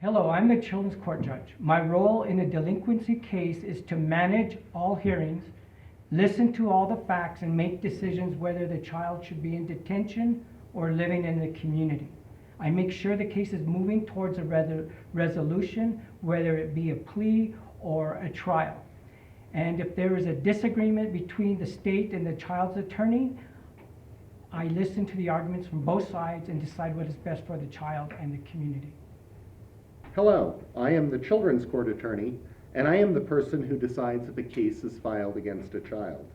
Hello, I'm the Children's Court Judge. My role in a delinquency case is to manage all hearings, listen to all the facts, and make decisions whether the child should be in detention or living in the community. I make sure the case is moving towards a resolution, whether it be a plea or a trial. And if there is a disagreement between the state and the child's attorney, I listen to the arguments from both sides and decide what is best for the child and the community. Hello, I am the Children's Court Attorney, and I am the person who decides if a case is filed against a child,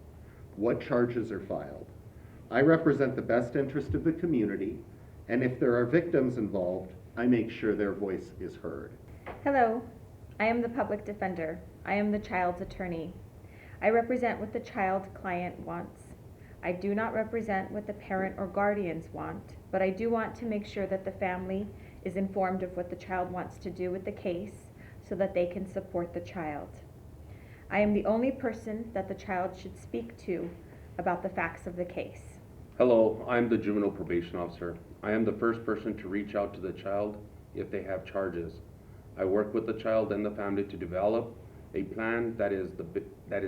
what charges are filed. I represent the best interest of the community, and if there are victims involved, I make sure their voice is heard. Hello, I am the public defender. I am the child's attorney. I represent what the child client wants. I do not represent what the parent or guardians want, but I do want to make sure that the family is informed of what the child wants to do with the case so that they can support the child. I am the only person that the child should speak to about the facts of the case. Hello, I'm the juvenile probation officer. I am the first person to reach out to the child if they have charges. I work with the child and the family to develop a plan that is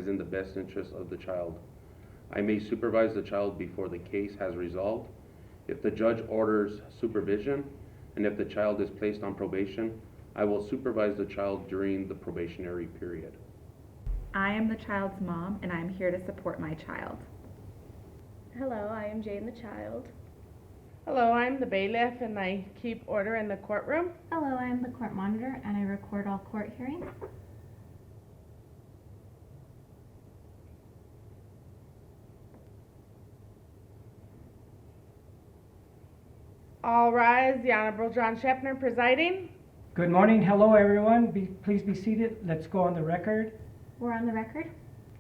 in the best interest of the child. I may supervise the child before the case has resolved. If the judge orders supervision, and if the child is placed on probation, I will supervise the child during the probationary period. I am the child's mom, and I am here to support my child. Hello, I am Jane the child. Hello, I'm the bailiff and I keep order in the courtroom. Hello, I am the court monitor and I record all court hearings. All rise, the Honorable John Shepner presiding. Good morning. Hello, everyone. Please be seated. Let's go on the record. We're on the record.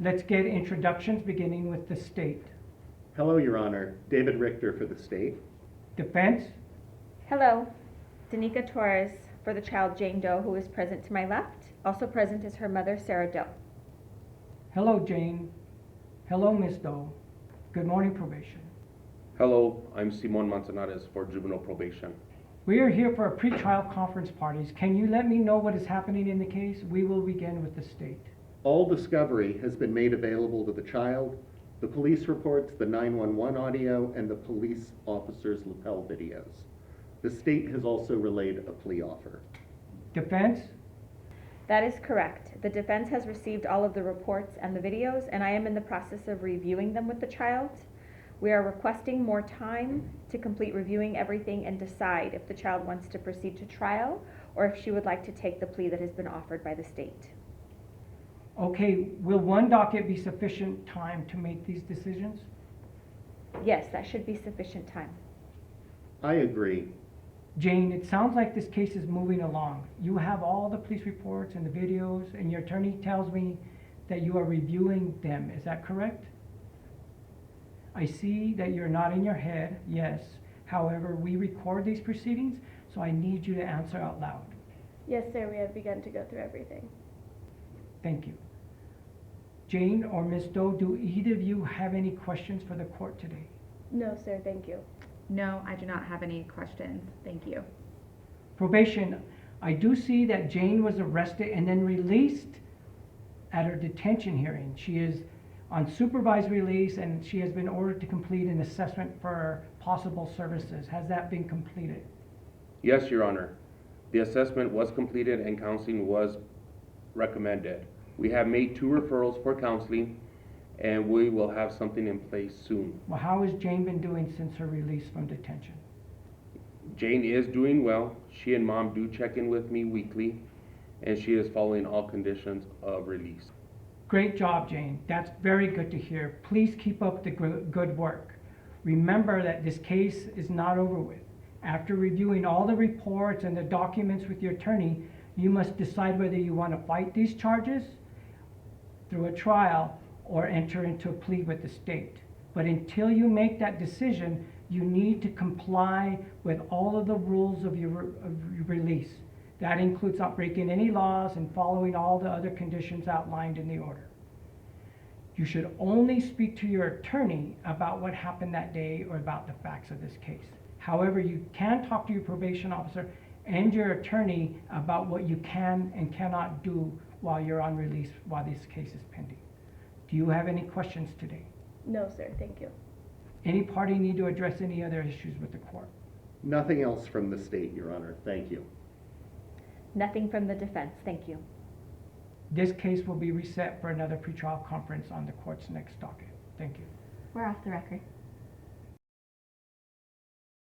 Let's get introductions beginning with the state. Hello, Your Honor. David Richter for the state. Defense. Hello, Danica Torres for the child Jane Doe, who is present to my left. Also present is her mother, Sarah Doe. Hello, Jane. Hello, Ms. Doe. Good morning, probation. Hello, I'm Simon Manzanares for juvenile probation. We are here for a pretrial conference parties. Can you let me know what is happening in the case? We will begin with the state. All discovery has been made available to the child, the police reports, the 911 audio, and the police officer's lapel videos. The state has also relayed a plea offer. Defense. That is correct. The defense has received all of the reports and the videos, and I am in the process of reviewing them with the child. We are requesting more time to complete reviewing everything and decide if the child wants to proceed to trial or if she would like to take the plea that has been offered by the state. Okay, will one docket be sufficient time to make these decisions? Yes, that should be sufficient time. I agree. Jane, it sounds like this case is moving along. You have all the police reports and the videos, and your attorney tells me that you are reviewing them. Is that correct? I see that you're nodding your head, yes. However, we record these proceedings, so I need you to answer out loud. Yes, sir, we have begun to go through everything. Thank you. Jane or Ms. Doe, do either of you have any questions for the court today? No, sir, thank you. No, I do not have any questions. Thank you. Probation, I do see that Jane was arrested and then released at her detention hearing. She is on supervised release and she has been ordered to complete an assessment for possible services. Has that been completed? Yes, Your Honor. The assessment was completed and counseling was recommended. We have made 2 referrals for counseling and we will have something in place soon. Well, how has Jane been doing since her release from detention? Jane is doing well. She and Mom do check in with me weekly and she is following all conditions of release. Great job, Jane. That's very good to hear. Please keep up the good work. Remember that this case is not over with. After reviewing all the reports and the documents with your attorney, you must decide whether you want to fight these charges through a trial or enter into a plea with the state. But until you make that decision, you need to comply with all of the rules of your release. That includes not breaking any laws and following all the other conditions outlined in the order. You should only speak to your attorney about what happened that day or about the facts of this case. However, you can talk to your probation officer and your attorney about what you can and cannot do while you're on release, while this case is pending. Do you have any questions today? No, sir, thank you. Any party need to address any other issues with the court? Nothing else from the state, Your Honor. Thank you. Nothing from the defense, thank you. This case will be reset for another pretrial conference on the court's next docket. Thank you. We're off the record.